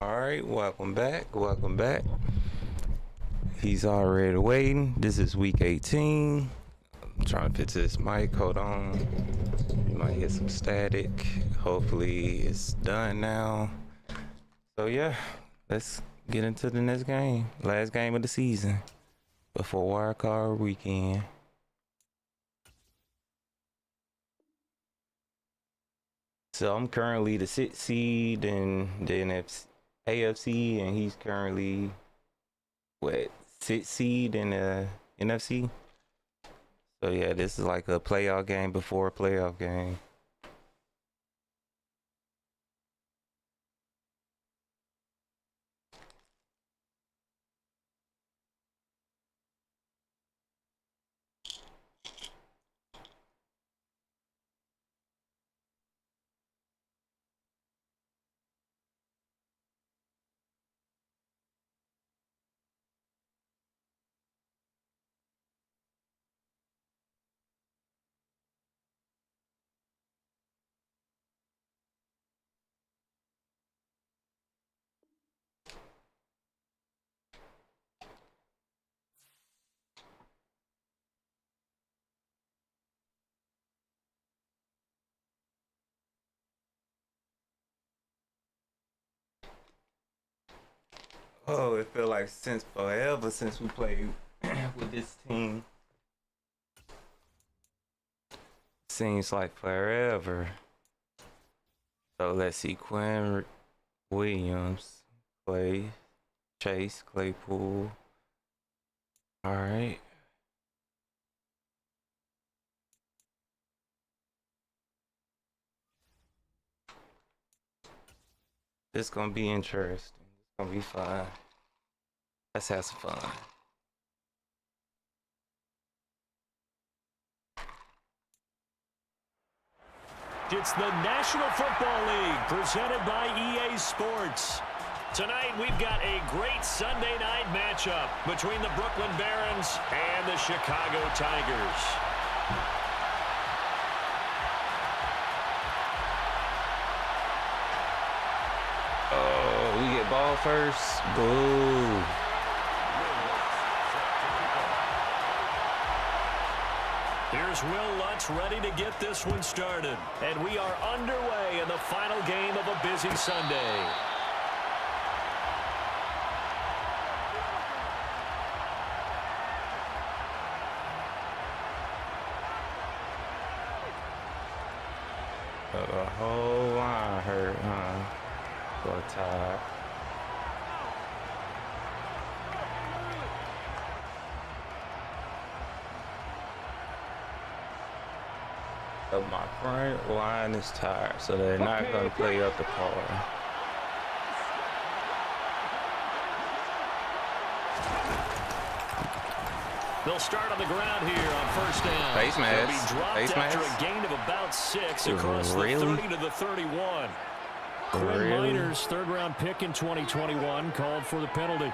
All right, welcome back. Welcome back. He's already waiting. This is week 18. I'm trying to fix this mic. Hold on. You might hear some static. Hopefully it's done now. So yeah, let's get into the next game. Last game of the season before wild card weekend. So I'm currently the 6th seed in the AFC, and he's currently what, 6th seed in the NFC. So yeah, this is like a playoff game before a playoff game. Oh, it feel like since forever since we played with this team. Seems like forever. So let's see, Quinn Williams, Clay, Chase, Claypool. All right. This gonna be interesting. It's gonna be fun. Let's have some fun. It's the National Football League presented by EA Sports. Tonight we've got a great Sunday night matchup between the Brooklyn Barons and the Chicago Tigers. Oh, we get ball first. Boo. Here's Will Lutz ready to get this one started. And we are underway in the final game of a busy Sunday. The whole line hurt, huh? So tired. So my front line is tired, so they're not going to play up the par. They'll start on the ground here on first down. Face mask. They'll be dropped Face after mask. a gain of about 6 across the 30 to the 31. Quinn Miners, third-round pick in 2021, called for the penalty.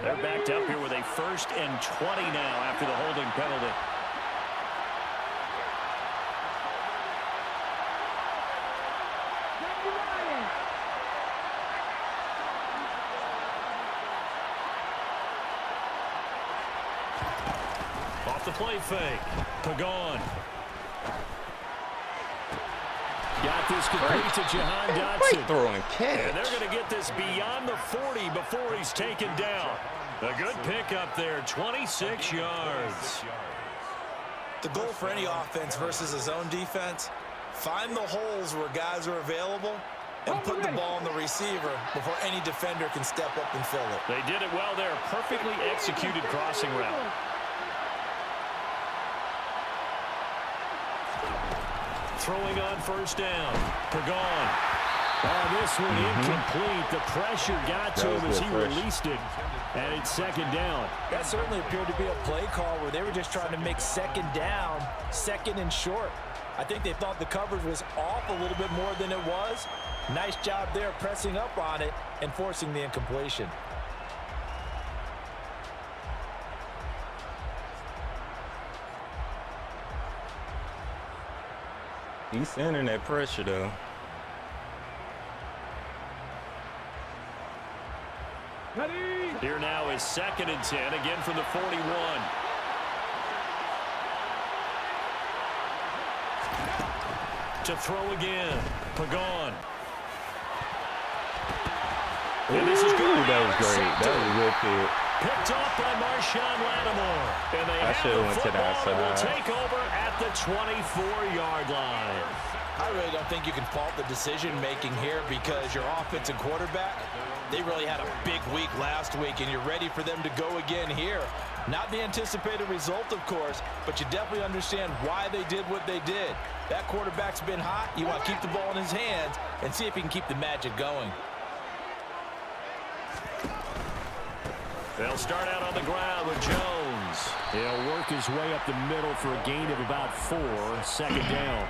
They're backed up here with a 1st and 20 now after the holding penalty. Off the play fake. Pagon. Got this complete to Jahan Dotson. Great throwing catch. And they're going to get this beyond the 40 before he's taken down. A good pickup there, 26 yards. The goal for any offense versus his own defense, find the holes where guys are available and put the ball on the receiver before any defender can step up and fill it. They did it well there. Perfectly executed crossing route. Throwing on first down. Pagon. Oh, this one incomplete. The pressure got to him as he released it. And it's second down. That certainly appeared to be a play call where they were just trying to make second down, second and short. I think they thought the coverage was off a little bit more than it was. Nice job there pressing up on it and forcing the incompletion. He's sending that pressure, though. Here now is 2nd and 10, again from the 41. To throw again, Pagan. And this is good. That was great. That was a good pick. Picked off by Marshawn Lattimore. And they have the went to the football and will outside. take over at the 24-yard line. I really don't think you can fault the decision-making here because your offensive quarterback, they really had a big week last week, and you're ready for them to go again here. Not the anticipated result, of course, but you definitely understand why they did what they did. That quarterback's been hot. You want to keep the ball in his hands and see if he can keep the magic going. They'll start out on the ground with Jones. He'll work his way up the middle for a gain of about 4, 2nd down.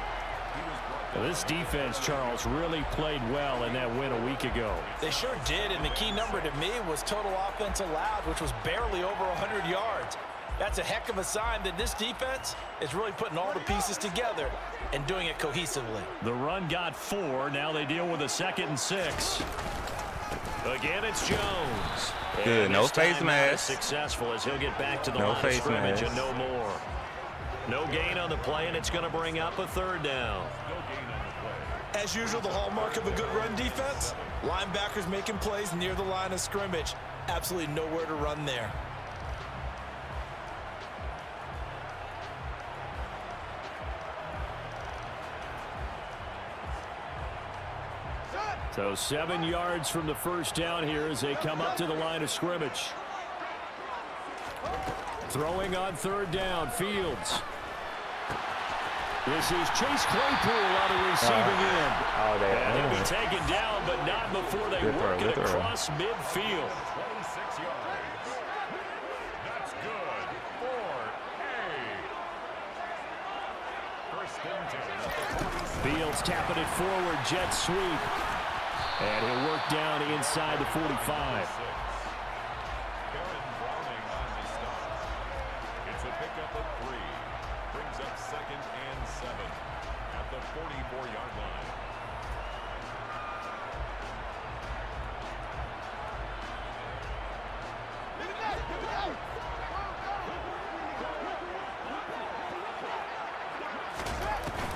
Well, this defense, Charles, really played well in that win a week ago. They sure did, and the key number to me was total offense allowed, which was barely over 100 yards. That's a heck of a sign that this defense is really putting all the pieces together and doing it cohesively. The run got 4. Now they deal with a 2nd and 6. Again, it's Jones. Good, no face mask. Successful as he'll get back to the line of scrimmage and no more. No gain on the play, and it's going to bring up a 3rd down. As usual, the hallmark of a good run defense, linebackers making plays near the line of scrimmage. Absolutely nowhere to run there. So 7 yards from the 1st down here as they come up to the line of scrimmage. Throwing on 3rd down, Fields. This is Chase Claypool on the receiving end. And he'll be taken down, but not before they work it across midfield. 26 yards. That's good for a 1st and 10. Fields tapping it forward, jet sweep. And he'll work down inside the 45. It's a pickup of 3. Brings up 2nd and 7 at the 44-yard line.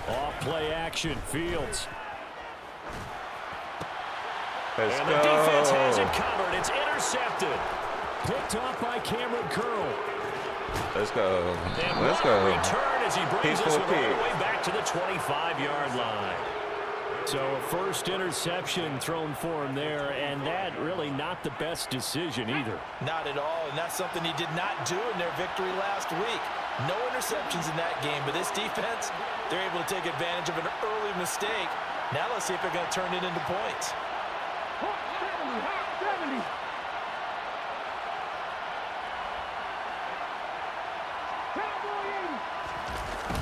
Off play action, Fields. Let's and go. the defense has it covered. It's intercepted. Picked off by Cameron Curl. Let's go. And Let's what a go. return as he brings Pick us for all the pick. way back to the 25-yard line. So a 1st interception thrown for him there, and that really not the best decision either. Not at all, and that's something he did not do in their victory last week. No interceptions in that game, but this defense, they're able to take advantage of an early mistake. Now let's see if they're going to turn it into points.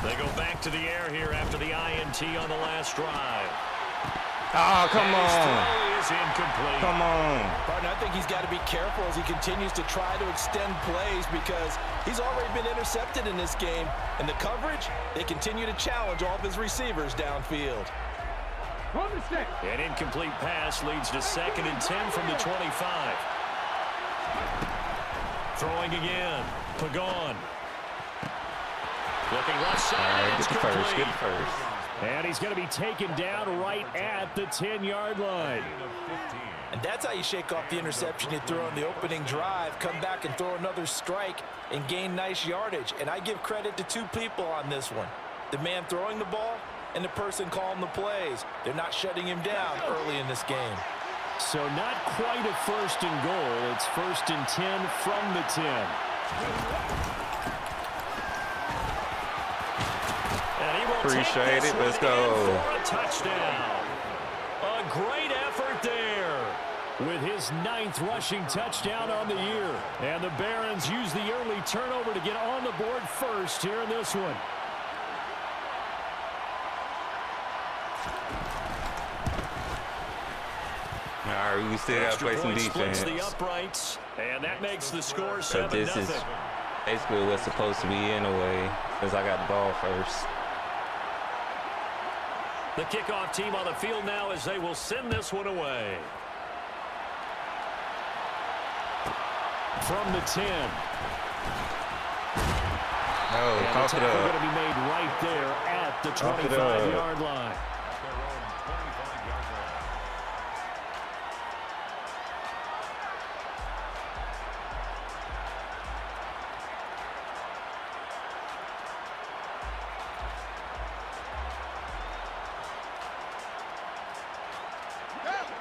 They go back to the air here after the INT on the last drive. Oh, come His on. throw is incomplete. Come on. Partner, I think he's got to be careful as he continues to try to extend plays because he's already been intercepted in this game. And the coverage, they continue to challenge all of his receivers downfield. An incomplete pass leads to 2nd and 10 from the 25. Throwing again. Pagan. Looking left side. Get It's the first. complete. Get the first. And he's going to be taken down right at the 10-yard line. And that's how you shake off the interception you throw on the opening drive, come back and throw another strike and gain nice yardage. And I give credit to 2 people on this one. The man throwing the ball and the person calling the plays. They're not shutting him down early in this game. So not quite a 1st and goal. It's 1st and 10 from the 10. And he will Appreciate take this it. Let's one go. in for a touchdown. A great effort there with his 9th rushing touchdown on the year. And the Barons use the early turnover to get on the board first here in this one. All right, we still got to Extra play some point defense. splits the uprights, and that makes the score So 7-0. this is basically what's supposed to be anyway, since I got the ball first. The kickoff team on the field now as they will send this one away. From the 10. Oh, cough it going up. to be made right there at the 25-yard line.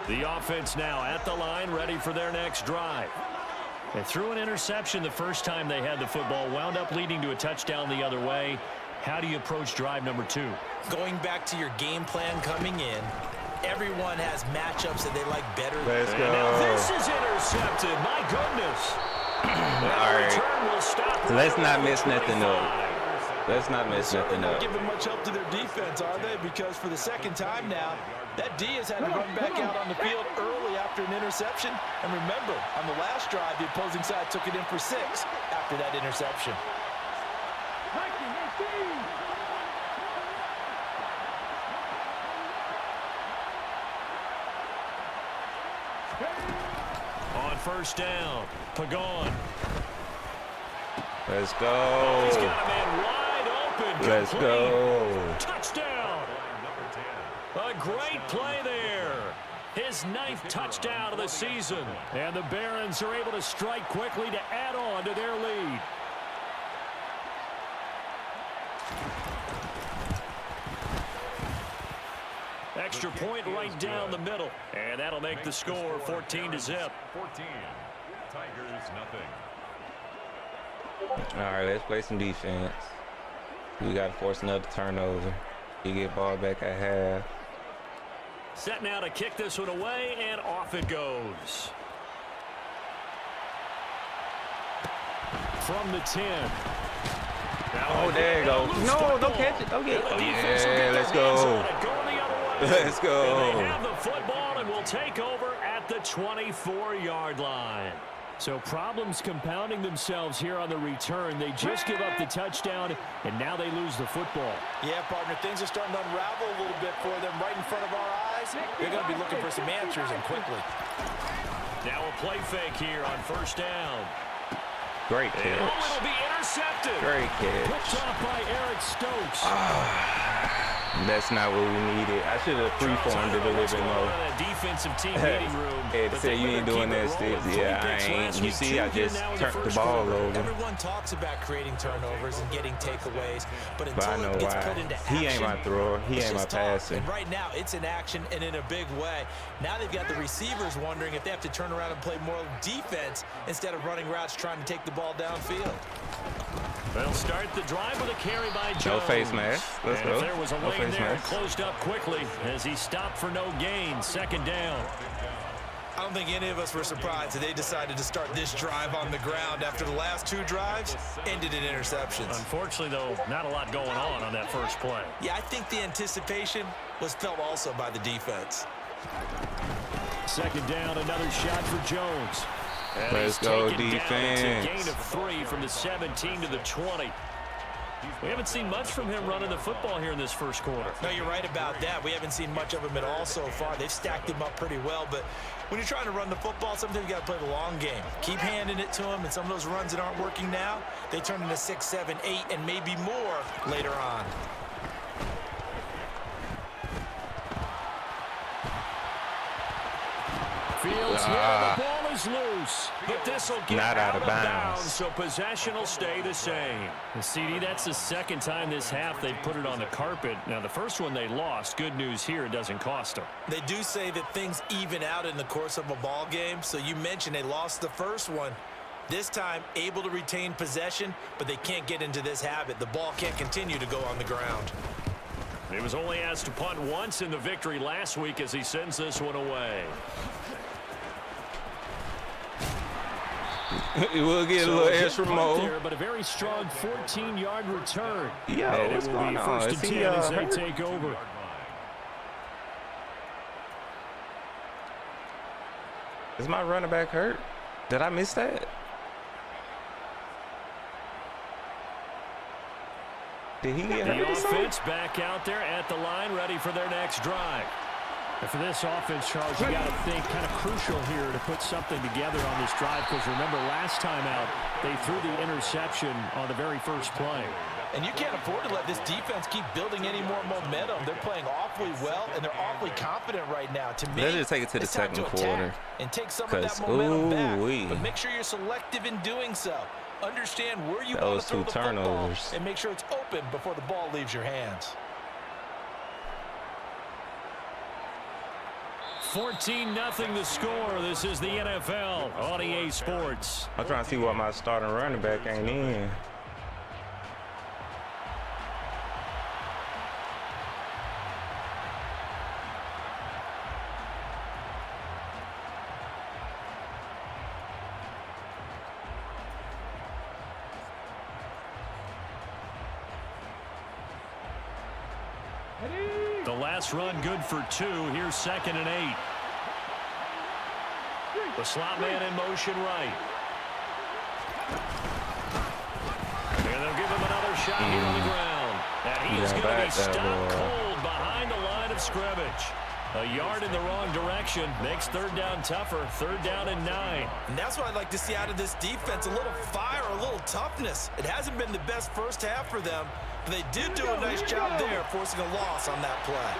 The offense now at the line, ready for their next drive. They threw an interception the first time they had the football, wound up leading to a touchdown the other way. How do you approach drive number 2? Going back to your game plan coming in, everyone has matchups that they like better. Let's go. Now this is intercepted. My goodness. All right. Let's not mess nothing up. Let's not mess nothing Not up. giving much help to their defense, are they? Because for the second time now, that D has had to run back out on the field early after an interception. And remember, on the last drive, the opposing side took it in for 6 after that interception. On first down, Pagon. Let's He's go. got a man wide open. Let's Complete. go. Touchdown. A great play there. His 9th touchdown of the season. And the Barons are able to strike quickly to add on to their lead. Extra point right down the middle. And that'll make the score 14-0. 14. Tigers, nothing. All right, let's play some defense. We got to force another turnover. You get ball back at half. Set now to kick this one away, and off it goes. From the 10. Oh, there you go. No, don't catch it. Don't get it. Oh, yeah, let's go. Let's go. And they have the football and will take over at the 24-yard line. So problems compounding themselves here on the return. They just give up the touchdown, and now they lose the football. Yeah, partner, things are starting to unravel a little bit for them right in front of our eyes. They're going to be looking for some answers, and quickly. Now a play fake here on first down. Great Oh, catch. it'll be intercepted. Great catch. Picked off by Eric Stokes. That's not what we needed. I should have freeformed it a little bit more. Defensive team meeting room. Ed said you ain't doing that, Steve. Yeah, I ain't. You see, I just turned the ball over. Everyone talks about creating turnovers and getting takeaways, but But I until know it gets why. put into action, He ain't my thrower. He it's ain't my just talk. passer. And right now, it's in action and in a big way. Now they've got the receivers wondering if they have to turn around and play more defense instead of running routes trying to take the ball downfield. They'll start the drive with a carry by Jones. No face mask. Let's and go. if there was a No lane face there, it mask. closed up quickly as he stopped for no gain. Second down. I don't think any of us were surprised that they decided to start this drive on the ground after the last 2 drives ended in interceptions. Unfortunately, though, not a lot going on that first play. Yeah, I think the anticipation was felt also by the defense. Second down, another shot for Jones. And Let's he's go, taken down. It's a defense. gain of 3 from the 17 to the 20. We haven't seen much from him running the football here in this first quarter. No, you're right about that. We haven't seen much of him at all so far. They've stacked him up pretty well, but when you're trying to run the football, sometimes you got to play the long game. Keep handing it to him, and some of those runs that aren't working now, they turn into 6, 7, 8, and maybe more later on. Fields here, the ball is loose, but this will get Not out of bounds. so possession will stay the same. CD, that's the second time this half they've put it on the carpet. Now, the first one they lost. Good news here, it doesn't cost them. They do say that things even out in the course of a ball game, so you mentioned they lost the first one. This time, able to retain possession, but they can't get into this habit. The ball can't continue to go on the ground. He was only asked to punt once in the victory last week as he sends this one away. We'll get a little extra more. There, but a very strong 14-yard return. Yo, and what's it will going be on? first Is and he 10 as they hurt? take over. Is my running back hurt? Did I miss that? Did he get hurt? The offense back out there at the line, ready for their next drive. And for this offense, Charles, you got to think kind of crucial here to put something together on this drive, because remember last time out, they threw the interception on the very first play. And you can't afford to let this defense keep building any more momentum. They're playing awfully well, and they're awfully confident right now. To me, let's just take it to the second quarter and take some of that momentum back. But make sure you're selective in doing so. Understand where you want to throw the football, and make sure it's open before the ball leaves your hands. 14-0 the score. This is the NFL on EA Sports. I'm trying to see why my starting running back ain't in. The last run good for 2. Here's 2nd and 8. The slot man in motion right. And they'll give him another shot here on the ground. And he's going to be stopped cold behind the line of scrimmage. A yard in the wrong direction makes 3rd down tougher. 3rd down and 9. And that's what I'd like to see out of this defense. A little fire, a little toughness. It hasn't been the best first half for them, but they did do a nice job there, forcing a loss on that play.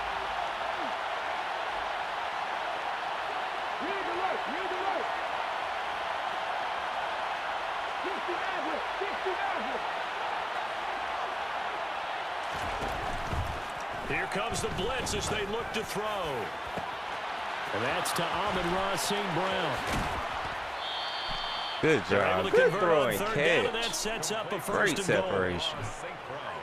Here comes the blitz as they look to throw. And that's to Amon-Ra St. Brown. Good job. Good throw and catch. That sets up a Great separation.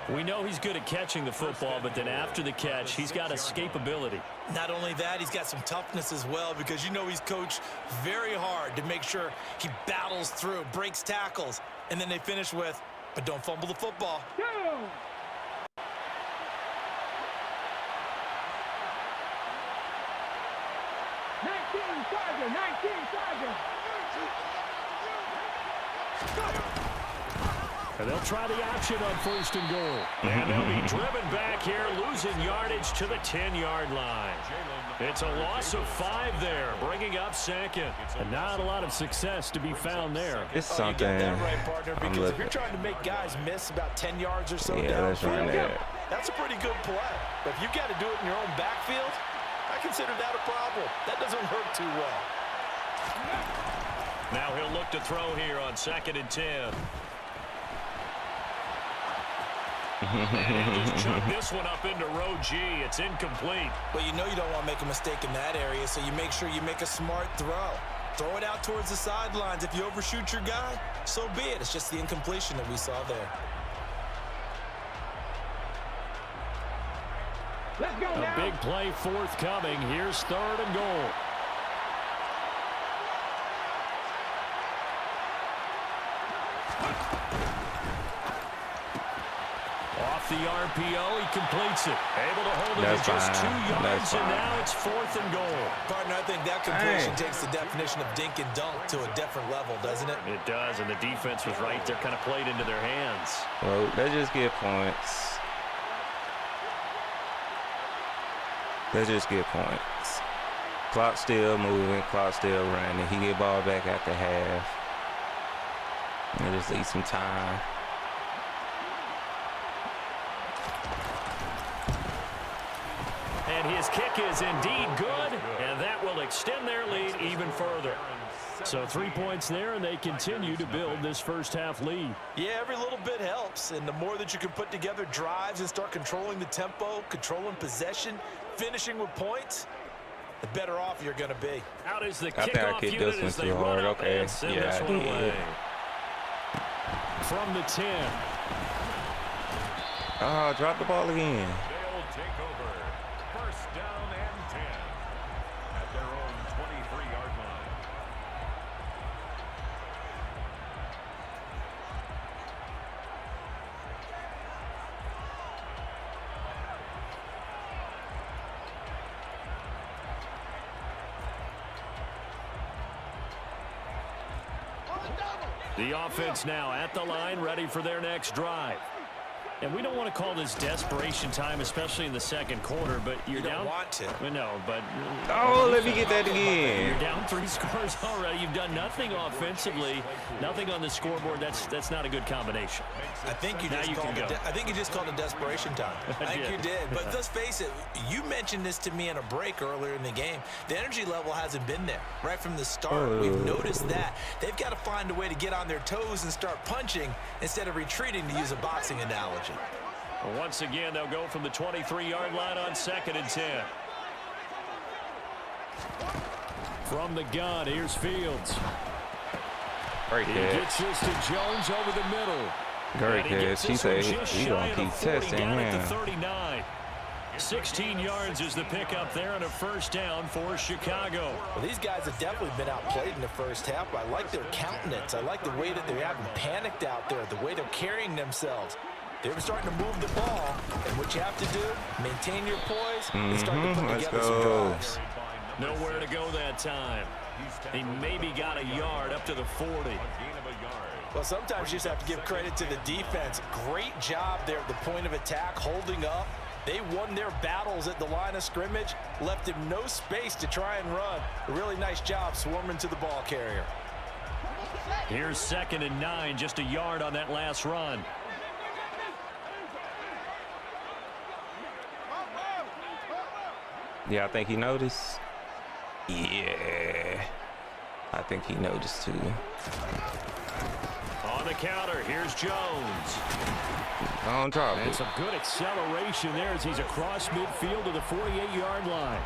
We know he's good at catching the football, but then after the catch, he's got escapability. Not only that, he's got some toughness as well, because you know he's coached very hard to make sure he battles through, breaks tackles, and then they finish with, but don't fumble the football. And they'll try the option on 1st and goal. And they'll be driven back here, losing yardage to the 10-yard line. It's a loss of 5 there, bringing up 2nd. And not a lot of success to be found there. It's something. You got that right, partner, because if you're trying to make guys miss about 10 yards or so downfield, that's a pretty good play. But if you've got to do it in your own backfield, I consider that a problem. That doesn't work too well. Now he'll look to throw here on 2nd and 10. And just chuck this one up into row G. It's incomplete. Well, you know you don't want to make a mistake in that area, so you make sure you make a smart throw. Throw it out towards the sidelines. If you overshoot your guy, so be it. It's just the incompletion that we saw there. Let's go now. A big play forthcoming. Here's 3rd and goal. Off the RPO, he completes it. Able to hold it at just 2 yards, and now it's 4th and goal. Partner, I think that completion takes the definition of dink and dunk to a different level, doesn't it? It does, and the defense was right there, kind of played into their hands. Well, they just get points. They just get points. Clock still moving, clock still running. He get ball back after half. And just leave some time. And his kick is indeed good, and that will extend their lead even further. So 3 points there, and they continue to build this first half lead. Yeah, every little bit helps, and the more that you can put together drives and start controlling the tempo, controlling possession, finishing with points, the better off you're going to be. Out is the kickoff unit as they run up and send this one away. From the 10. Oh, drop the ball again. They'll take over. 1st down and 10 at their own 23-yard line. The offense now at the line, ready for their next drive. And we don't want to call this desperation time, especially in the second quarter, but you're You down. don't want to. No, but... Oh, let me get that again. You're down 3 scores already. You've done nothing offensively, nothing on the scoreboard. That's not a good combination. I think you Now just you called can it. go. I think you just called it desperation time. I think you did. But let's face it. You mentioned this to me in a break earlier in the game. The energy level hasn't been there right from the start. We've noticed that. They've got to find a way to get on their toes and start punching instead of retreating, to use a boxing analogy. Well, once again, they'll go from the 23-yard line on 2nd and 10. From the gun, here's Fields. Great He catch. gets this to Jones over the middle. Great And he catch. gets He this one said just he shy gonna of the keep 40, testing down at the him. 39. 16 yards is the pickup there and a first down for Chicago. Well, these guys have definitely been outplayed in the first half, but I like their countenance. I like the way that they haven't panicked out there, the way they're carrying themselves. They're starting to move the ball, and what you have to do, maintain your poise and start to put Let's together some go. drives. Nowhere to go that time. He maybe got a yard up to the 40. Well, sometimes you just have to give credit to the defense. Great job there at the point of attack, holding up. They won their battles at the line of scrimmage, left him no space to try and run. A really nice job swarming to the ball carrier. Here's 2nd and 9, just a yard on that last run. Yeah, I think he noticed. Yeah. I think he noticed too. On the counter, here's Jones. Don't drop And it. some good acceleration there as he's across midfield to the 48-yard line.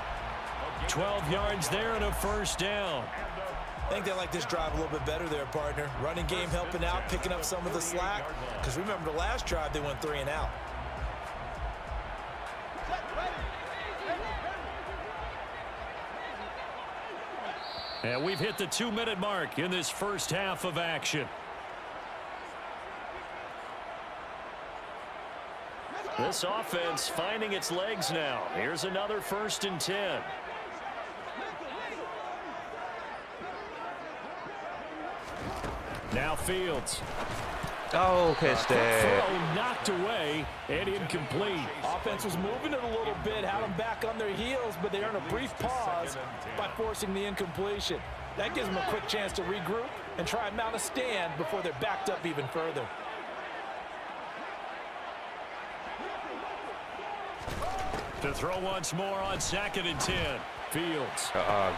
12 yards there and a first down. I think they like this drive a little bit better there, partner. Running game helping out, picking up some of the slack. Because remember, the last drive, they went 3 and out. And we've hit the 2-minute mark in this first half of action. This offense finding its legs now. Here's another 1st and 10. Now Fields. Oh, catch that. Throw knocked away and incomplete. Offense was moving it a little bit, had them back on their heels, but they earned a brief pause by forcing the incompletion. That gives them a quick chance to regroup and try and mount a stand before they're backed up even further. To throw once more on 2nd and 10. Fields.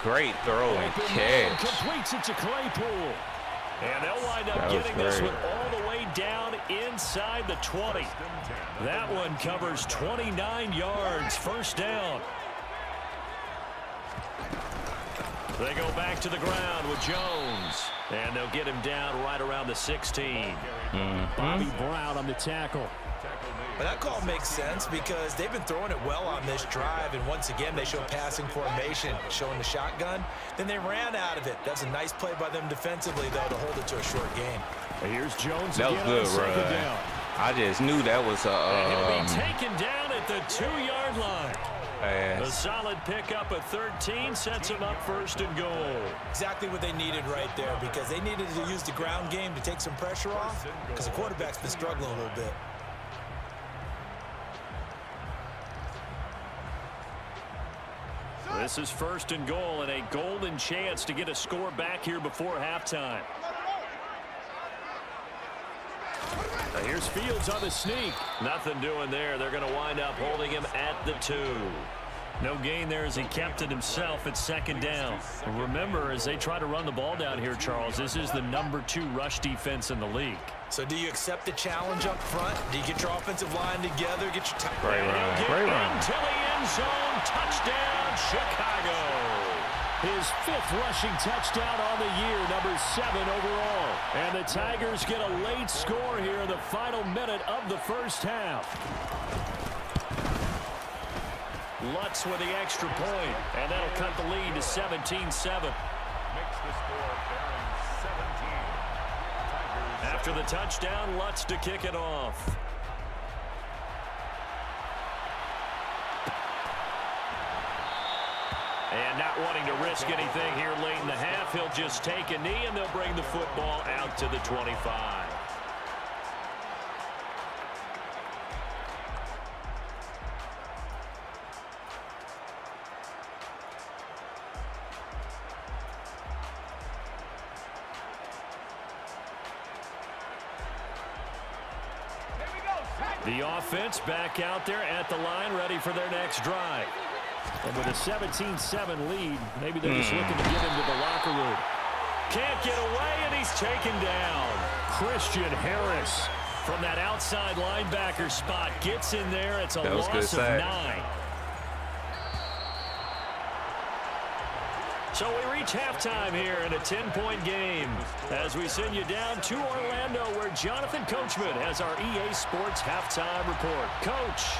Great throw and catch. Completes it to Claypool. And they'll wind up That was getting this great. one all the way down inside the 20. That one covers 29 yards. First down. They go back to the ground with Jones. And they'll get him down right around the 16. Bobby Brown on the tackle. But that call makes sense because they've been throwing it well on this drive, and once again they show passing formation, showing the shotgun. Then they ran out of it. That's a nice play by them defensively, though, to hold it to a short game. Here's Jones That was again good, on second run. down. I just knew that was And he'll be taken down at the 2-yard line. A pass. solid pickup at 13 sets him up 1st and goal. Exactly what they needed right there because they needed to use the ground game to take some pressure off because the quarterback's been struggling a little bit. This is 1st and goal and a golden chance to get a score back here before halftime. Now here's Fields on the sneak. Nothing doing there. They're going to wind up holding him at the 2. No gain there as he kept it himself at 2nd down. Remember, as they try to run the ball down here, Charles, this is the number 2 rush defense in the league. So do you accept the challenge up front? Do you get your offensive line together? Get your Great run. Great run. Into the end zone. Touchdown, Chicago. His 5th rushing touchdown on the year, number 7 overall. And the Tigers get a late score here in the final minute of the first half. Lutz with the extra point, and that'll cut the lead to 17-7. Makes the score Barons 17. Tigers After the touchdown, Lutz to kick it off. And not wanting to risk anything here late in the half, he'll just take a knee, and they'll bring the football out to the 25. The offense back out there at the line, ready for their next drive. And with a 17-7 lead, maybe they're just looking to get into the locker room. Can't get away, and he's taken down. Christian Harris From that outside linebacker spot, gets in there. It's a loss of 9. So we reach halftime here in a 10-point game as we send you down to Orlando, where Jonathan Coachman has our EA Sports halftime report. Coach.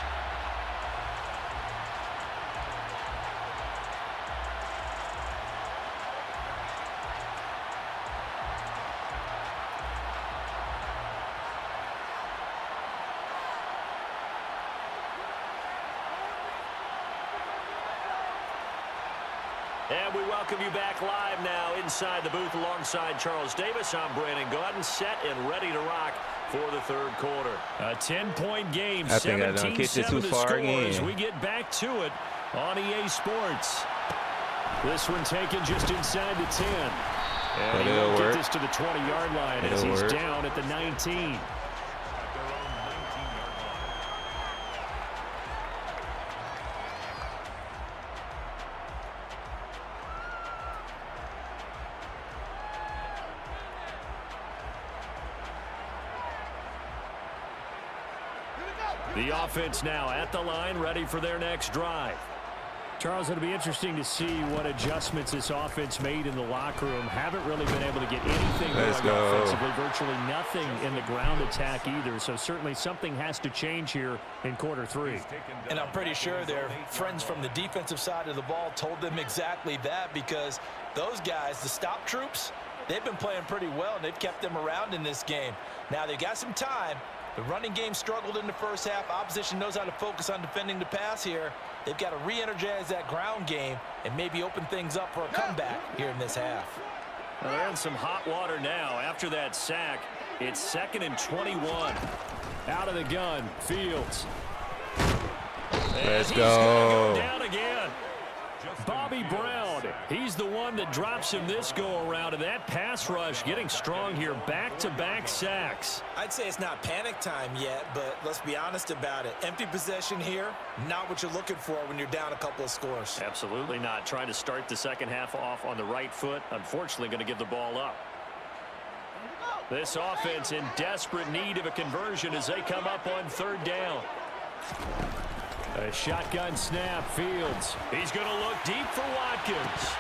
And we welcome you back live now inside the booth alongside Charles Davis. I'm Brandon Gaudin, set and ready to rock for the third quarter. A 10-point game, 17-7 to score as we get back to it on EA Sports. This one taken just inside the 10. And he won't get this to the 20-yard line as he's down at the 19. The offense now at the line, ready for their next drive. Charles, it'll be interesting to see what adjustments this offense made in the locker room. Haven't really been able to get anything going offensively, virtually nothing in the ground attack either. So certainly something has to change here in quarter 3. And I'm pretty sure their friends from the defensive side of the ball told them exactly that, because those guys, the stop troops, they've been playing pretty well, and they've kept them around in this game. Now they've got some time. The running game struggled in the first half. Opposition knows how to focus on defending the pass here. They've got to re-energize that ground game and maybe open things up for a comeback here in this half. Well, they're in some hot water now. After that sack, it's 2nd and 21. Out of the gun, Fields. Let's He's go. Go down again. Bobby Brown, he's the one that drops him this go-around, and that pass rush getting strong here. Back-to-back sacks. I'd say it's not panic time yet, but let's be honest about it. Empty possession here, not what you're looking for when you're down a couple of scores. Absolutely not. Trying to start the second half off on the right foot. Unfortunately, going to give the ball up. This offense in desperate need of a conversion as they come up on 3rd down. A shotgun snap, Fields. He's going to look deep for Watkins.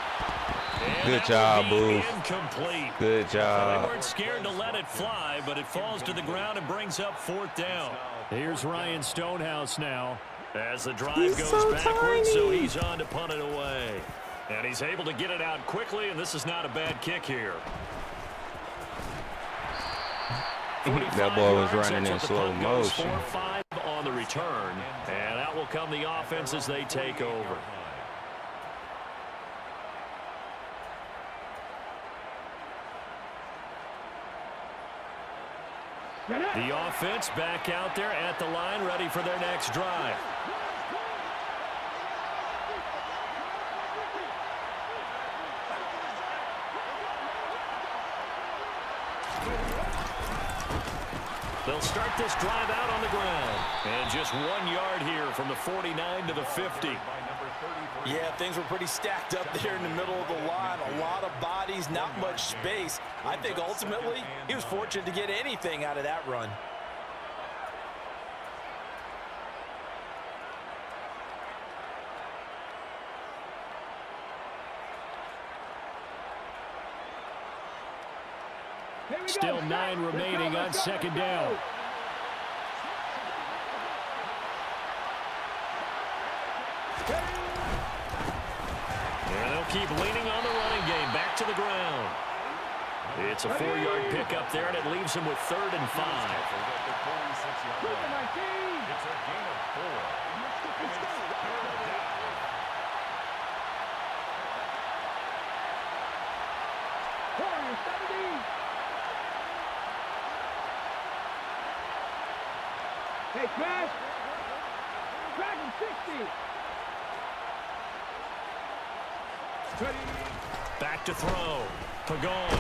And good job, Booth. Incomplete. Good job. They weren't scared to let it fly, but it falls to the ground and brings up 4th down. Here's Ryan Stonehouse now. As the drive goes backwards, so he's on to punt it away. And he's able to get it out quickly, and this is not a bad kick here. That ball was running in slow motion. 4-5 on the return, and out will come the offense as they take over. The offense back out there at the line, ready for their next drive. They'll start this drive out on the ground. And just 1 yard here from the 49 to the 50. Yeah, things were pretty stacked up there in the middle of the line. A lot of bodies, not much space. I think ultimately he was fortunate to get anything out of that run. Still 9 remaining on 2nd down. And they'll keep leaning on the running game. Back to the ground. It's a 4-yard pickup there, and it leaves him with 3rd and 5. It's a gain of 4. Hey, Crash! Dragon 60! Back to throw. Pagon.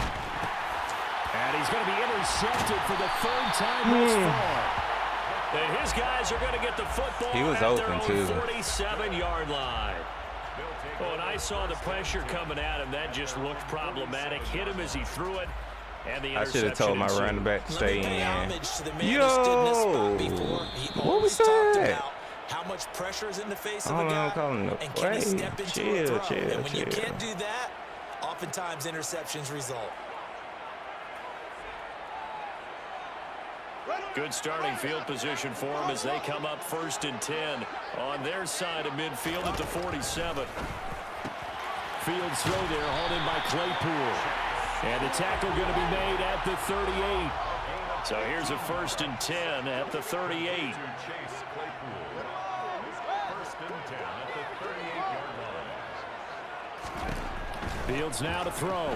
And he's going to be intercepted for the 3rd time thus far. And his guys are going to get the football He was at their open, own too. 47-yard line. Oh, and I saw the pressure coming at him. That just looked problematic. Hit him as he threw it. And the I should have told my running back to stay in. Yo! What was that? How much pressure is in the face I of a don't know, guy, calling no and can he play. step into a throw? Chill, And when you chill. can't do that, oftentimes interceptions result. Good starting field position for them as they come up 1st and 10 on their side of midfield at the 47. Fields throw there, hauled in by Claypool. And the tackle going to be made at the 38. So here's a 1st and 10 at the 38. Chase Claypool. 1st and 10 at the 38-yard line. Fields now to throw.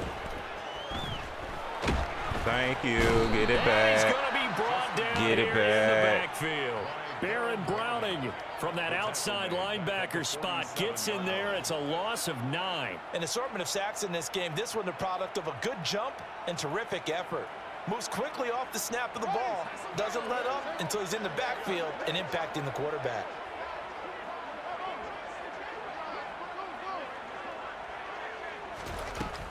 Thank you. Get it He's back. going to be brought down Get it here in the back. backfield. Baron Browning from that outside linebacker spot gets in there. It's a loss of 9. An assortment of sacks in this game. This one the product of a good jump and terrific effort. Moves quickly off the snap of the ball. Doesn't let up until he's in the backfield and impacting the quarterback.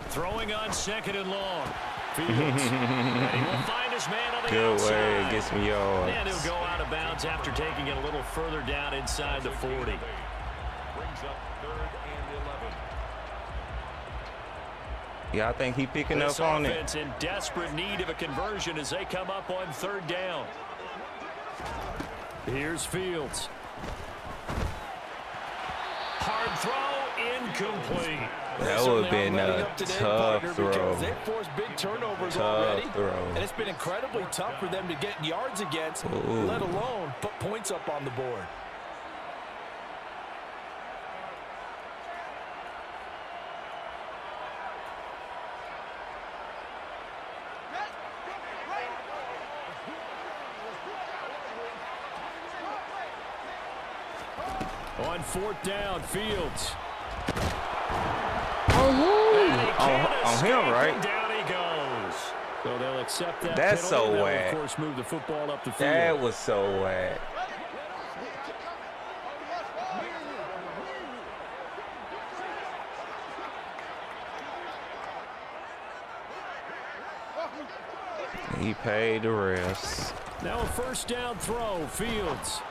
Throwing on 2nd and long. Fields. And he will find his man on the Good outside. way. Get some yards. And he'll go out of bounds after taking it a little further down inside the 40. Brings up 3rd and 11. Yeah, I think he picking This up on it. offense in desperate need of a conversion as they come up on 3rd down. Here's Fields. Hard throw, incomplete. That would have been a tough throw. They've forced big turnovers Tough already. throw. And it's been incredibly tough for them to get yards against, Ooh. let alone put points up on the board. On 4th down, Fields. On him, right? Down he goes. So they'll accept that That's penalty. so They'll, whack. of course, move the football up the field. That was so whack. He paid the refs. Now a 1st down throw. Fields.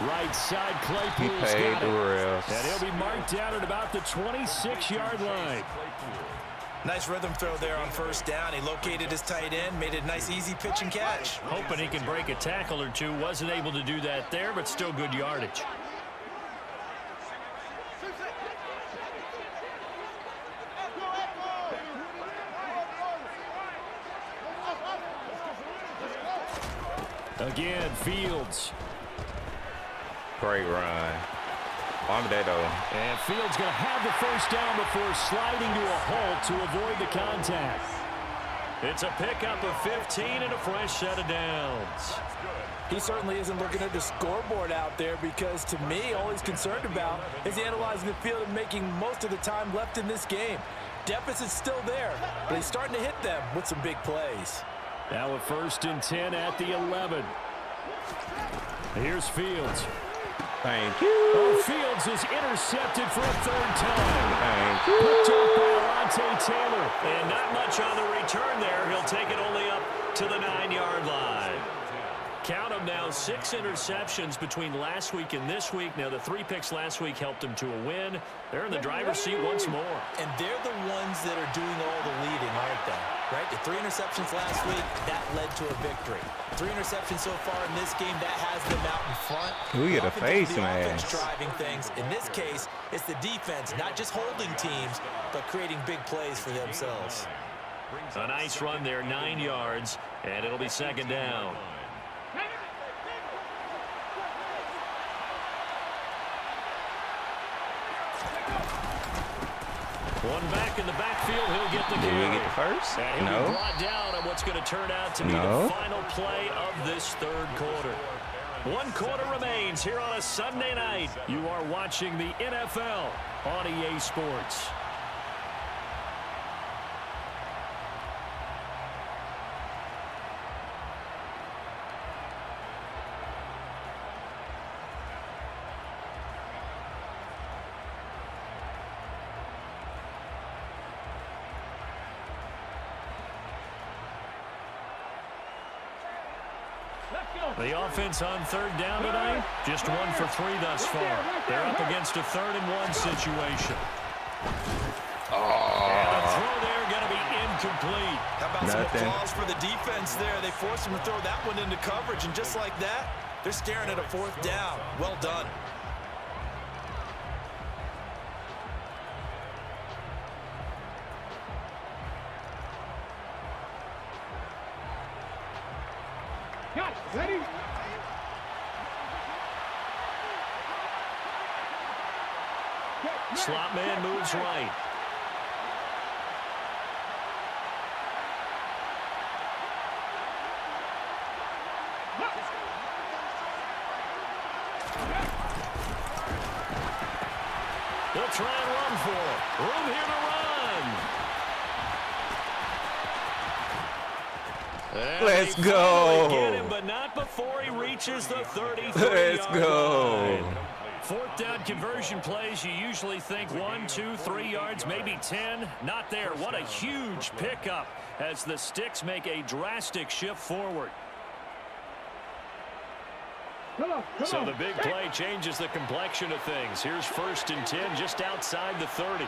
Right side, He Claypool's paid got the it. refs. And he'll be marked down at about the 26-yard line. Nice rhythm throw there on 1st down. He located his tight end, made it a nice, easy pitch and catch. Hoping he can break a tackle or two. Wasn't able to do that there, but still good yardage. Again, Fields. Great run. Bomb that though. And Fields going to have the 1st down before sliding to a halt to avoid the contact. It's a pickup of 15 and a fresh set of downs. He certainly isn't looking at the scoreboard out there because, to me, all he's concerned about is analyzing the field and making most of the time left in this game. Deficit's still there, but he's starting to hit them with some big plays. Now a 1st and 10 at the 11. Here's Fields. Thank you. Oh, Fields is intercepted for a 3rd time. Thank you. Picked up by Alontae Taylor. And not much on the return there. He'll take it only up to the 9-yard line. Count them now, 6 interceptions between last week and this week. Now, the 3 picks last week helped them to a win. They're in the driver's seat once more. And they're the ones that are doing all the leading, aren't they? Right? The 3 interceptions last week, that led to a victory. 3 interceptions so far in this game, that has them out in front. We get a Often face the offense mask. driving things. In this case, it's the defense, not just holding teams, but creating big plays for themselves. A nice run there, 9 yards, and it'll be 2nd down. One back in the backfield, he'll get the Did we carry. get the first? And he'll be No. brought down on what's going to turn out to be No. the final play of this 3rd quarter. 1 quarter remains here on a Sunday night. You are watching the NFL on EA Sports. The offense on third down tonight, just 1 for 3 thus far. They're up against a 3rd-and-1 situation. And the throw there going to be incomplete. How about some applause for the defense there? They forced him to throw that one into coverage, and just like that, they're staring at a 4th down. Well done. Ready? Slot man moves right. They'll try and run for it. Room here to run. And Let's they go. finally get him, but not before he reaches the 33-yard Let's go. line. 4th down conversion plays, you usually think 1, 2, 3 yards, maybe 10. Not there. What a huge pickup as the Sticks make a drastic shift forward. So the big play changes the complexion of things. Here's 1st and 10 just outside the 30.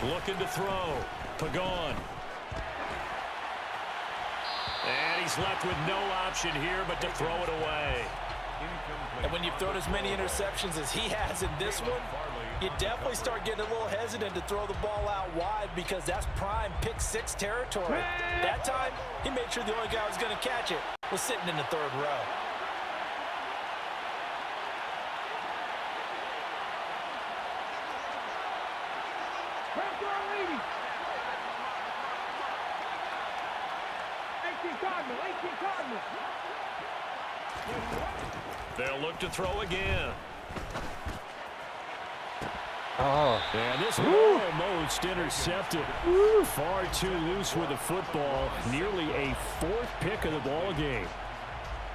Looking to throw. Pagon. And he's left with no option here but to throw it away. And when you've thrown as many interceptions as he has in this one, you definitely start getting a little hesitant to throw the ball out wide because that's prime pick 6 territory. That time, he made sure the only guy who was going to catch it was sitting in the 3rd row. They'll look to throw again. Oh. And this one almost intercepted. Far too loose with the football. Nearly a 4th pick of the ball game.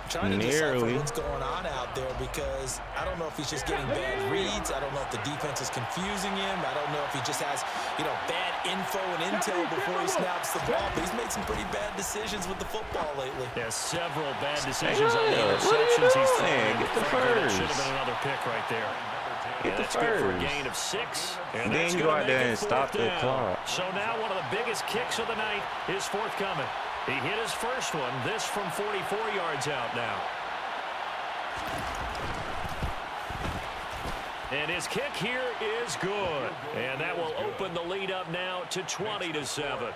Trying to decipher what's going on out there because I don't know if he's just getting bad reads. I don't know if the defense is confusing him. I don't know if he just has, bad info and intel before he snaps the ball. But he's made some pretty bad decisions with the football lately. Yeah, several bad decisions on the interceptions he's thrown. Get the first. Should have been another pick right there. Get the that's good for a first. gain of 6. And Then that's you go gonna out there make and it stop 4th the down. clock. So now one of the biggest kicks of the night is forthcoming. He hit his first one. This from 44 yards out now. And his kick here is good. And that will open the lead up now to 20-7.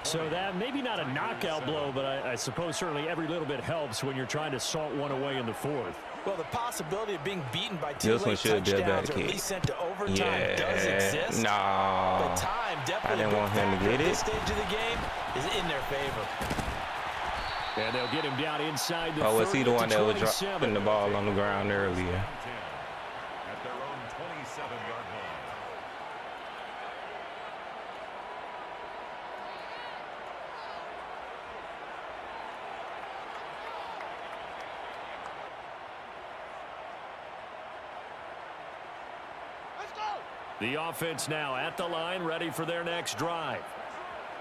So that maybe not a knockout blow, but I suppose certainly every little bit helps when you're trying to salt one away in the 4th. Well, the possibility of being beaten by 2 This one late should be a touchdowns better or at kick. least sent to overtime does exist. No. But time definitely I didn't want him to get at this it. stage of the game is in their favor. And they'll get him down inside the 30 Oh, was he the one that was 27. dropping the ball on the ground earlier? At their own 27-yard line. The offense now at the line, ready for their next drive.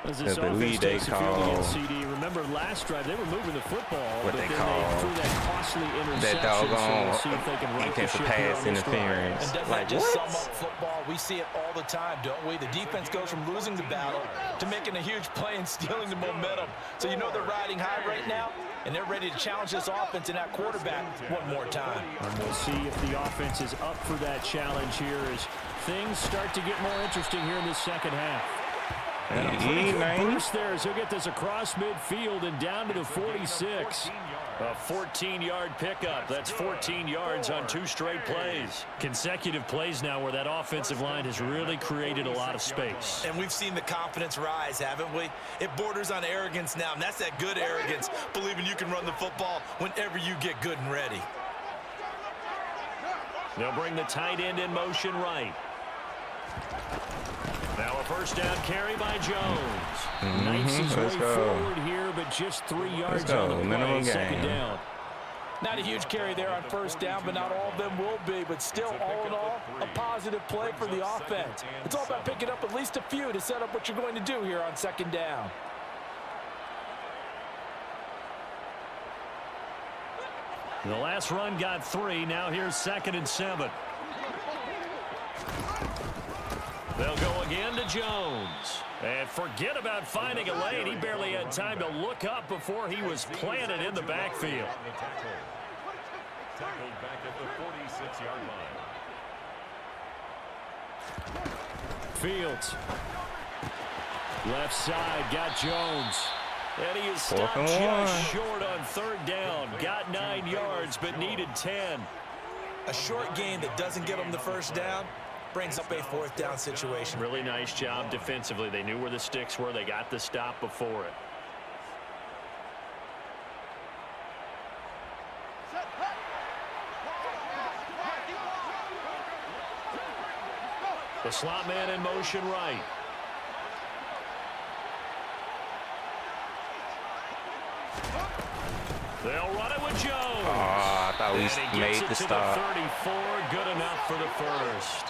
As this The offense lead they takes the field call. against CD. Remember last drive, they were moving the football, What but they then call they threw that costly interception. That doggone so we'll see if they can right the offensive ship here pass on this drive. interference. And doesn't Like, that just sum what? up football? We see it all the time, don't we? The defense goes from losing the battle to making a huge play and stealing the momentum. So you know they're riding high right now, and they're ready to challenge this offense and that quarterback one more time. And we'll see if the offense is up for that challenge here as things start to get more interesting here in this second half. And a pretty good burst there as he'll get this across midfield and down to the 46. A 14-yard pickup. That's 14 yards on 2 straight plays. Consecutive plays now where that offensive line has really created a lot of space. And we've seen the confidence rise, haven't we? It borders on arrogance now, and that's that good arrogance, believing you can run the football whenever you get good and ready. They'll bring the tight end in motion right. Now a first down carry by Jones. Knifes his way Let's go. forward here, but just 3 yards go. on the play. Minimum Second gain. down. Not a huge carry there on first down, but not all of them will be. But still, all in all, a positive play for the offense. It's all about picking up at least a few to set up what you're going to do here on second down. The last run got 3. Now here's 2nd and 7. They'll go again to Jones. And forget about finding a lane. He barely had time to look up before he was planted in the backfield. Tackled back at the 46-yard line. Fields. Left side, got Jones. And he is stopped just short on 3rd down. Got 9 yards, but needed 10. A short gain that doesn't get them the first down brings up a 4th down situation. Really nice job defensively. They knew where the sticks were. They got the stop before it. The slot man in motion right. They'll run it with Jones. Oh, I thought we made the stop. 34, good enough for the first.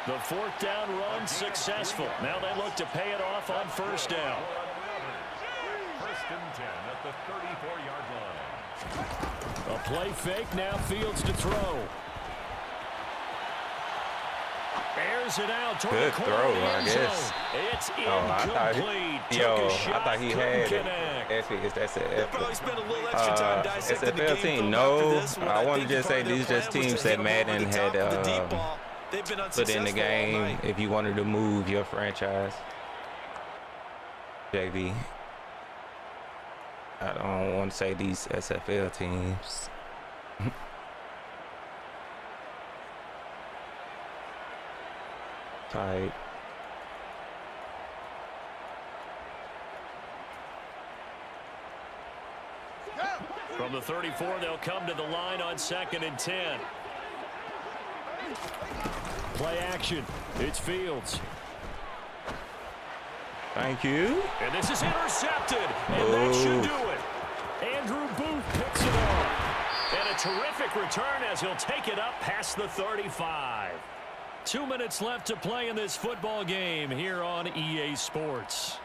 The 4th down run successful. Now they look to pay it off on first down. 1st and 10 at the 34-yard line. A play fake, now Fields to throw. Airs it out toward Good the corner throw, of the I end guess. zone. It's I incomplete. thought Took a shot, I thought he couldn't had it. connect. That's They'll probably spend a little extra time dissecting the SFL game team. film No, after this one. I want to think just part say of their these plan just was teams to hit that them over Madden the top had with the deep ball. They've been put in the unsuccessful all game night. if you wanted to move your franchise. JB. I don't want to say these SFL teams. Tight. From the 34, they'll come to the line on 2nd and 10. Play action. It's Fields. Thank you. And this is intercepted. And that should do it. Andrew Booth picks it up. And a terrific return as he'll take it up past the 35. 2 minutes left to play in this football game here on EA Sports.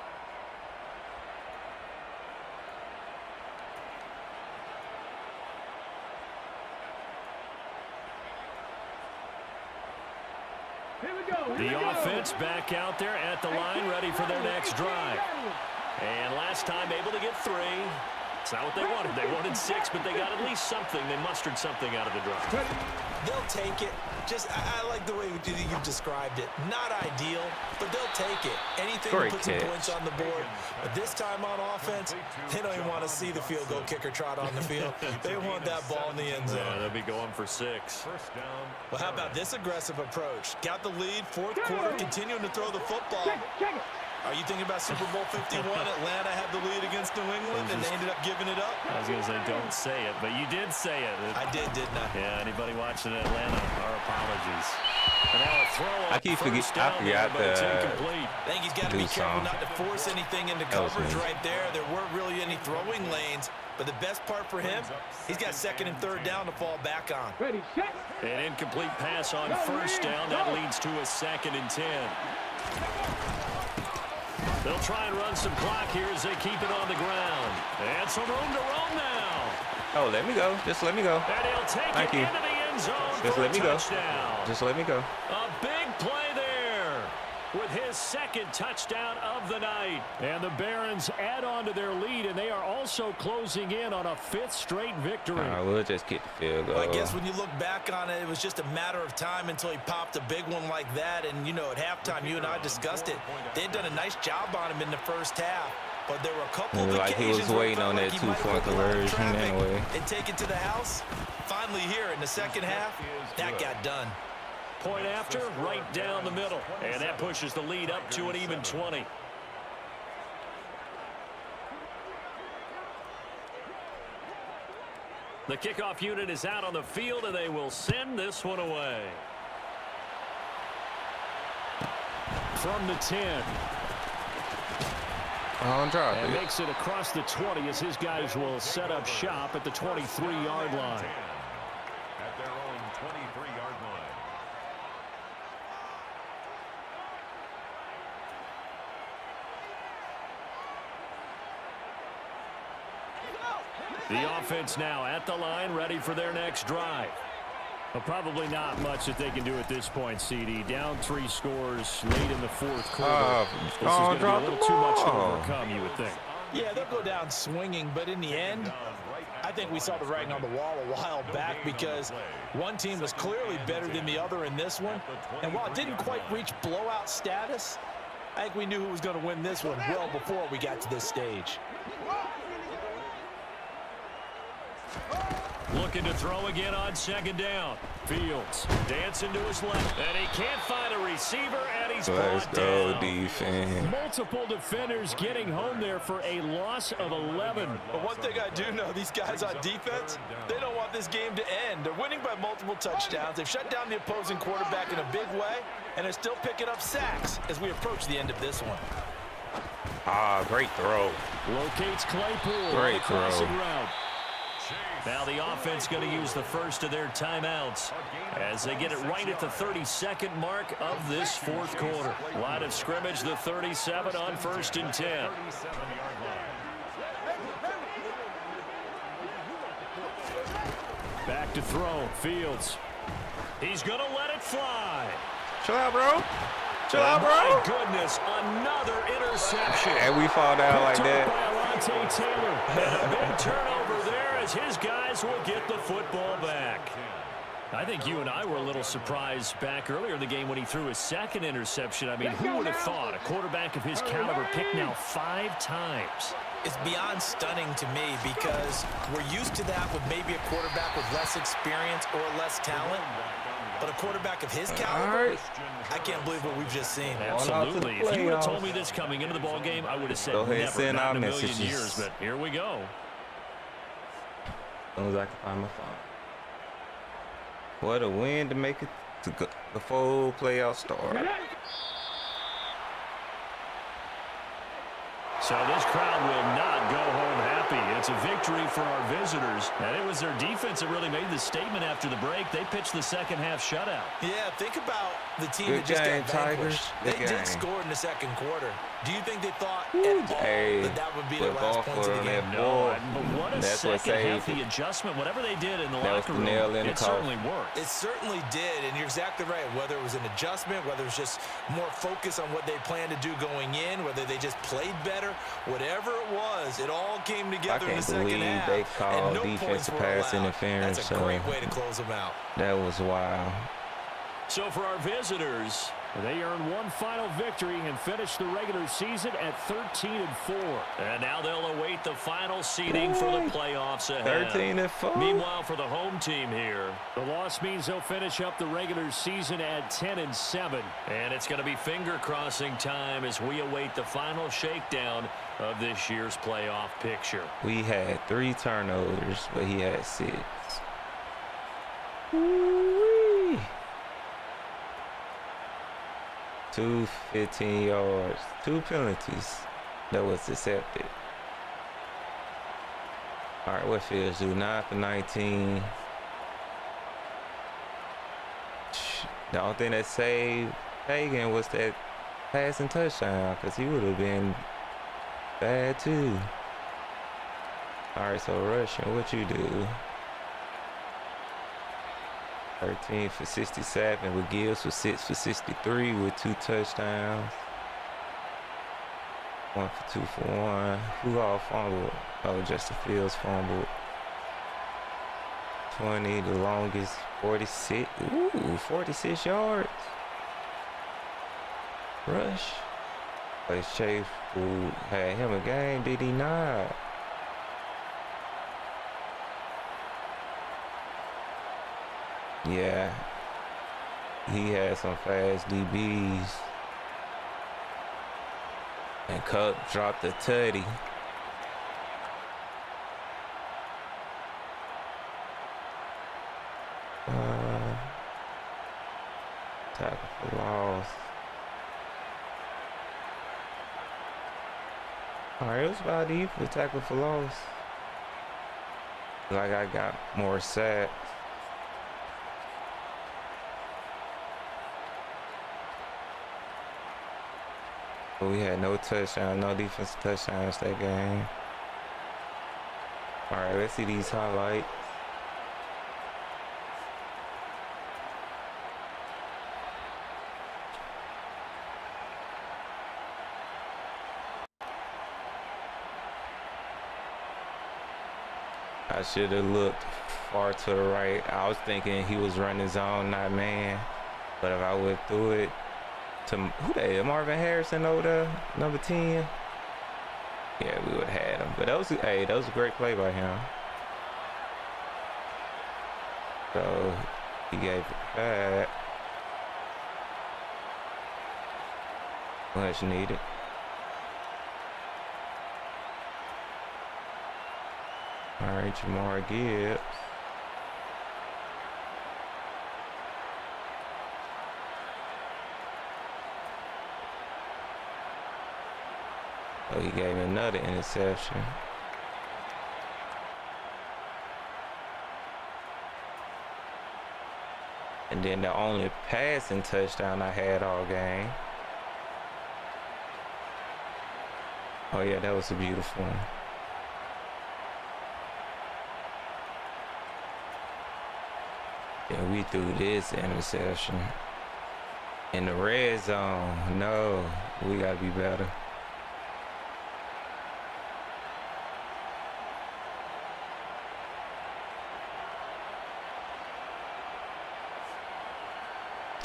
The offense back out there at the line, ready for their next drive. And last time able to get 3. It's not what they wanted. They wanted 6, but they got at least something. They mustered something out of the drive. They'll take it. I like the way you've described it. Not ideal, but they'll take it. Anything to put some points on the board. But this time on offense, they don't even want to see the field goal kicker trot on the field. They want that ball in the end zone. Yeah, they'll be going for 6. Well, how about this aggressive approach? Got the lead, 4th quarter, continuing to throw the football. Are you thinking about Super Bowl 51? Atlanta had the lead against New England, and they ended up giving it up? I was going to say, don't say it, but you did say it. I did, didn't I? Yeah, anybody watching Atlanta, our apologies. And now a throw. I forgot I think he's got to be careful not to force anything into coverage right there. There weren't really any throwing lanes, but the best part for him, he's got 2nd and 3rd down to fall back on. Ready, set. An incomplete pass on first down. That leads to a 2nd and 10. They'll try and run some clock here as they keep it on the ground. And some room to roam now. Oh, let me go. Just let me go. And he'll take Thank you. into the end zone. Just let me go. Touchdown. Just let me go. A big play there with his 2nd touchdown of the night. And the Barons add on to their lead, and they are also closing in on a 5th straight victory. We'll just get the field goal. Well, I guess when you look back on it, it was just a matter of time until he popped a big one like that. And, you know, at halftime, you and I discussed it. They had done a nice job on him in the first half. But there were a couple of like occasions he was waiting on that 2-point conversion anyway. And take it to the house. Finally here in the second half, that got done. Point after, right down the middle. And that pushes the lead up to an even 20. The kickoff unit is out on the field, and they will send this one away. From the 10. Don't drop And it. makes it across the 20 as his guys will set up shop at the 23-yard line. At their own 23-yard line. The offense now at the line, ready for their next drive. Well, probably not much that they can do at this point, CD. Down 3 scores late in the fourth quarter. This is going to be a little too much to overcome, you would think. Yeah, they'll go down swinging, but in the end, I think we saw the writing on the wall a while back because one team was clearly better than the other in this one. And while it didn't quite reach blowout status, I think we knew who was going to win this one well before we got to this stage. Looking to throw again on second down. Fields dancing to his left. And he can't find a receiver, and he's Let's brought go, down. defense. Multiple defenders getting home there for a loss of 11. But one thing I do know, these guys on defense, they don't want this game to end. They're winning by multiple touchdowns. They've shut down the opposing quarterback in a big way, and they're still picking up sacks as we approach the end of this one. Ah, great throw. Locates Claypool. Great crossing throw. route. Now the offense going to use the first of their timeouts as they get it right at the 32nd mark of this fourth quarter. Line of scrimmage, the 37 on 1st and 10. Back to throw. Fields. He's going to let it fly. Chill out, bro. Chill out, My bro. goodness, another interception. And we fall down like Picked up that. by Alontae Taylor. And a big turnover there as his guys will get the football back. I think you and I were a little surprised back earlier in the game when he threw his second interception. I mean, who would have thought a quarterback of his caliber picked now 5 times? It's beyond stunning to me because we're used to that with maybe a quarterback with less experience or less talent. But a quarterback of his caliber, I can't believe what we've just seen. Absolutely. If you would have told me this coming into the ball game, I would have said Go ahead, never, send not our in a million messages. years. But here we go. As soon as I can find my phone. What a win to make it to the full playoff start. So this crowd will not go home happy. It's a victory for our visitors. And it was their defense that really made the statement after the break. They pitched the second half shutout. Yeah, think about the team Good that just game, got vanquished. Tigers. They Good game. did score in the second quarter. Do you think they thought Hey, that would be their but last golf points of the on game? that No, ball. but what a That's what second saved half, the it. adjustment, whatever they did in the That was locker the room, nail in the it coffin. certainly worked. It certainly did, and you're exactly right. Whether it was an adjustment, whether it was just more focus on what they planned to do going in, whether they just played better, whatever it was, it all came together in the can't second believe half. they and called no points defensive were pass allowed. interference, That's a great way to close them out. That was wild. So for our visitors, They earn one final victory and finish the regular season at 13-4. and now they'll await the final seeding for the playoffs ahead. 13-4. Meanwhile, for the home team here, The loss means they'll finish up the regular season at 10-7. and it's going to be finger-crossing time as we await the final shakedown of this year's playoff picture. We had 3 turnovers, but he had 6. Woo-wee. 2 15 yards, 2 penalties that was accepted. All right, what Fields do? 9 for 19. The only thing that saved Hagan was that passing touchdown, because he would have been bad too. All right, so rushing, what you do? 13 for 67 with Gibbs for 6 for 63 with 2 touchdowns. 1 for 2 for 1. Who all fumbled? Oh, Justin Fields fumbled. 20, the longest, 46. Ooh, 46 yards. Rush. But Chase, who had him a game, did he not? Yeah, he had some fast DBs. And Cup dropped the tutty. Tackle for loss. Alright, it was about even for tackle for loss. Like I got more sacks. But we had no touchdowns, no defensive touchdowns that game. Alright, let's see these highlights. I should have looked far to the right. I was thinking he was running zone, not man. But if I would have threw it to who they? Marvin Harrison over there, number 10. Yeah, we would have had him. But that was a great play by him. So he gave it back. Much needed. All right, Jamar Gibbs. Oh, he gave me another interception. And then the only passing touchdown I had all game. Oh yeah, that was a beautiful one. Yeah, we threw this interception in the red zone. No, we gotta be better.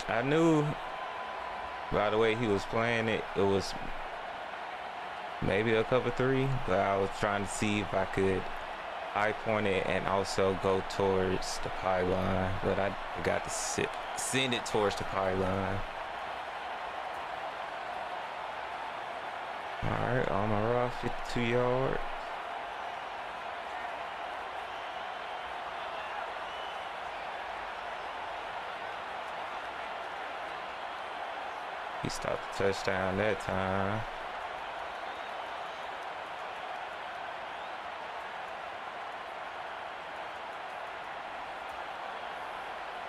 I knew by the way he was playing it, it was maybe a cover 3, but I was trying to see if I could eye point it and also go towards the pylon, but I got to send it towards the pylon. All right, on my route, 52 yards. He stopped the touchdown that time.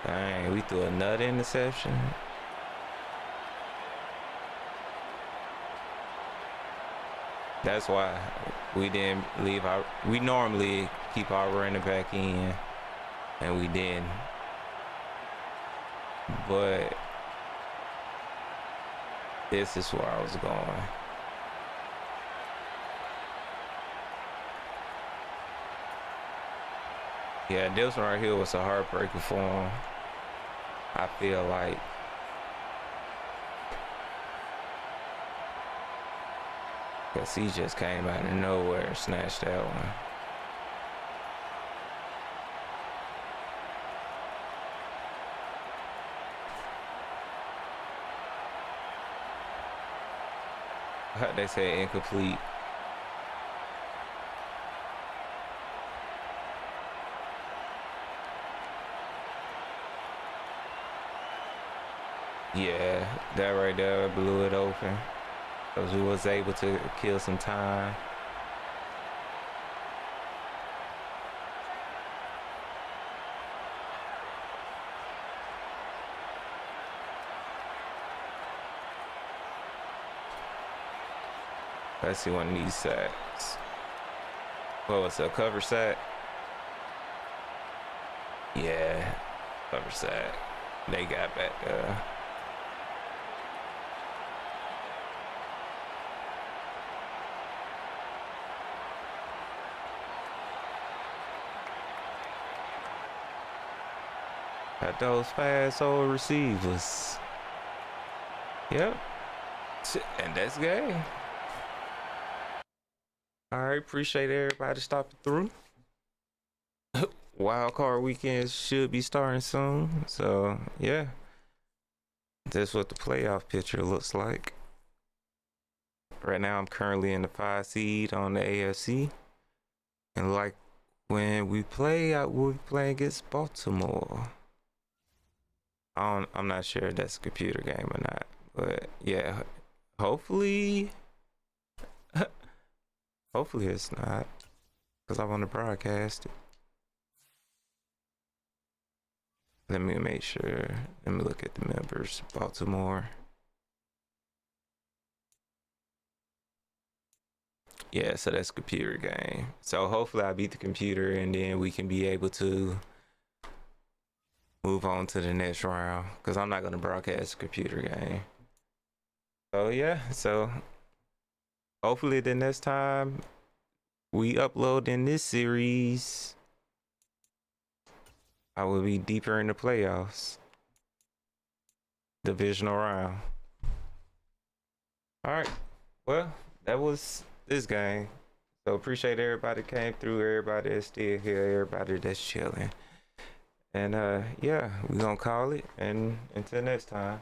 Dang, we threw another interception. That's why we didn't leave we normally keep our running back in, and we didn't. But this is where I was going. Yeah, this one right here was a heartbreaker for him. I feel like. Because he just came out of nowhere and snatched that one. They say incomplete. Yeah, that right there blew it open. Because we was able to kill some time. Let's see one of these sacks. What was a cover sack? Yeah, cover sack. They got back there. Got those fast old receivers. Yep. And that's game. All right, appreciate everybody stopping through. Wild card weekend should be starting soon. So, yeah. That's what the playoff picture looks like. Right now, I'm currently in the 5 seed on the AFC. And like when we play, we'll be playing against Baltimore. I'm not sure if that's a computer game or not. But, yeah. Hopefully... Hopefully it's not, because I want to broadcast it. Let me make sure. Let me look at the members. Baltimore. Yeah, so that's computer game. So hopefully I beat the computer and then we can be able to move on to the next round, because I'm not going to broadcast a computer game. So yeah, so hopefully the next time we upload in this series, I will be deeper in the playoffs. Divisional round. All right. Well, that was this game. So appreciate everybody that came through, everybody that's still here, everybody that's chilling. And yeah, we're gonna call it. And until next time.